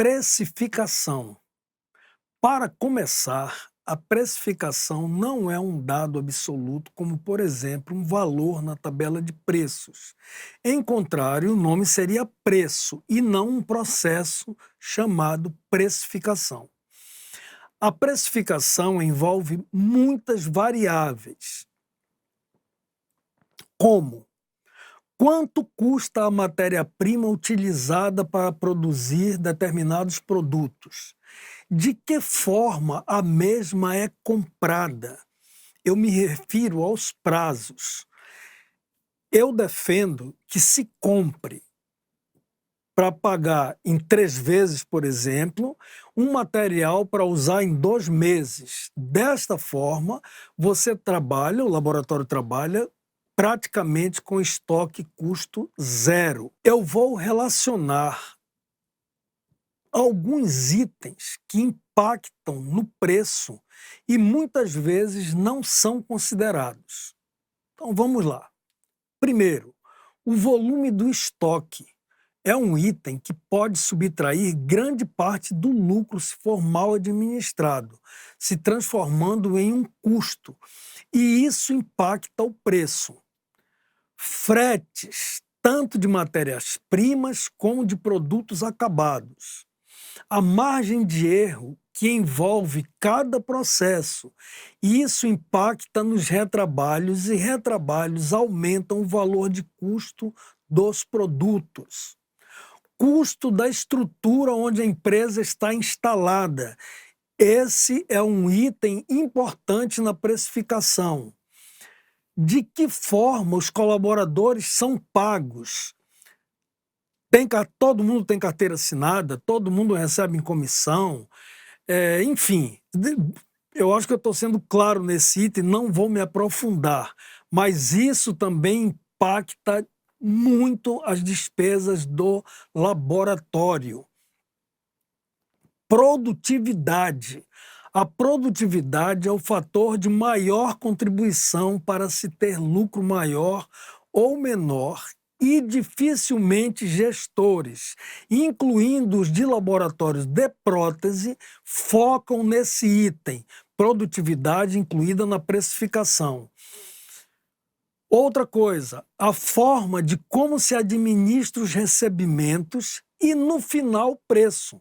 Precificação. Para começar, a precificação não é um dado absoluto, como, por exemplo, um valor na tabela de preços. Em contrário, o nome seria preço e não um processo chamado precificação. A precificação envolve muitas variáveis, como quanto custa a matéria-prima utilizada para produzir determinados produtos? De que forma a mesma é comprada? Eu me refiro aos prazos. Eu defendo que se compre para pagar em 3 vezes, por exemplo, um material para usar em 2 meses. Desta forma, você trabalha, o laboratório trabalha praticamente com estoque custo zero. Eu vou relacionar alguns itens que impactam no preço e muitas vezes não são considerados. Então vamos lá. Primeiro, o volume do estoque é um item que pode subtrair grande parte do lucro se for mal administrado, se transformando em um custo, e isso impacta o preço. Fretes, tanto de matérias-primas como de produtos acabados. A margem de erro que envolve cada processo. E isso impacta nos retrabalhos e retrabalhos aumentam o valor de custo dos produtos. Custo da estrutura onde a empresa está instalada. Esse é um item importante na precificação. De que forma os colaboradores são pagos? Todo mundo tem carteira assinada, todo mundo recebe em comissão, enfim, eu acho que eu estou sendo claro nesse item, não vou me aprofundar, mas isso também impacta muito as despesas do laboratório. Produtividade. A produtividade é o fator de maior contribuição para se ter lucro maior ou menor e dificilmente gestores, incluindo os de laboratórios de prótese, focam nesse item, produtividade incluída na precificação. Outra coisa, a forma de como se administra os recebimentos e, no final, o preço.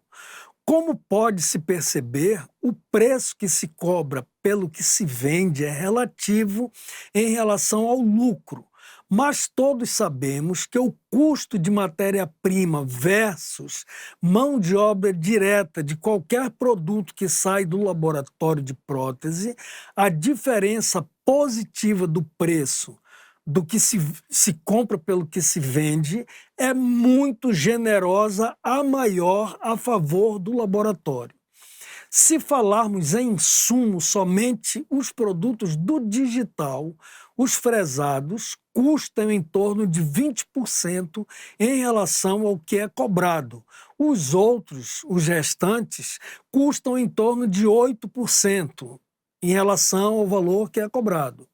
Como pode-se perceber, o preço que se cobra pelo que se vende é relativo em relação ao lucro, mas todos sabemos que o custo de matéria-prima versus mão de obra direta de qualquer produto que sai do laboratório de prótese, a diferença positiva do preço do que se compra pelo que se vende é muito generosa, a maior a favor do laboratório. Se falarmos em insumo, somente os produtos do digital, os fresados, custam em torno de 20% em relação ao que é cobrado. Os outros, os restantes, custam em torno de 8% em relação ao valor que é cobrado.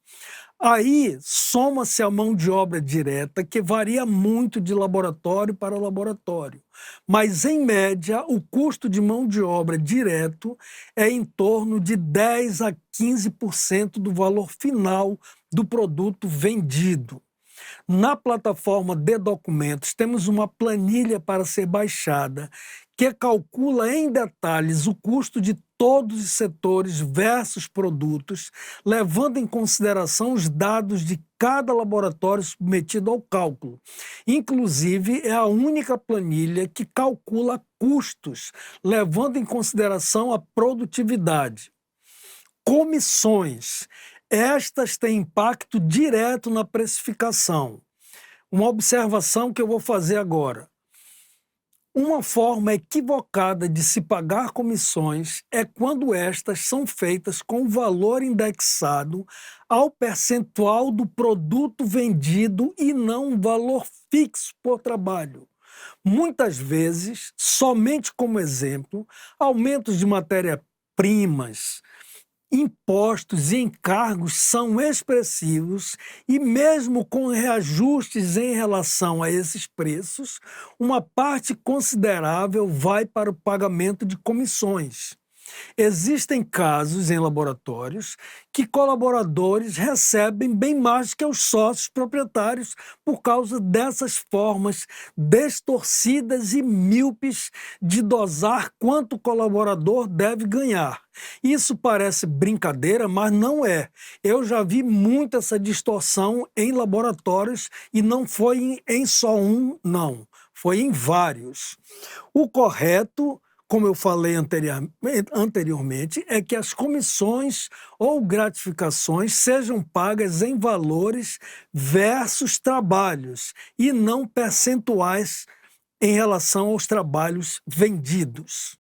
Aí soma-se a mão de obra direta, que varia muito de laboratório para laboratório. Mas, em média, o custo de mão de obra direto é em torno de 10 a 15% do valor final do produto vendido. Na plataforma de documentos, temos uma planilha para ser baixada que calcula em detalhes o custo de todos os setores versus produtos, levando em consideração os dados de cada laboratório submetido ao cálculo. Inclusive, é a única planilha que calcula custos, levando em consideração a produtividade. Comissões. Estas têm impacto direto na precificação. Uma observação que eu vou fazer agora. Uma forma equivocada de se pagar comissões é quando estas são feitas com o valor indexado ao percentual do produto vendido e não um valor fixo por trabalho. Muitas vezes, somente como exemplo, aumentos de matéria-primas impostos e encargos são expressivos e, mesmo com reajustes em relação a esses preços, uma parte considerável vai para o pagamento de comissões. Existem casos em laboratórios que colaboradores recebem bem mais que os sócios proprietários por causa dessas formas distorcidas e míopes de dosar quanto o colaborador deve ganhar. Isso parece brincadeira, mas não é. Eu já vi muito essa distorção em laboratórios e não foi em só um, não. Foi em vários. O correto, como eu falei anteriormente, é que as comissões ou gratificações sejam pagas em valores versus trabalhos e não percentuais em relação aos trabalhos vendidos.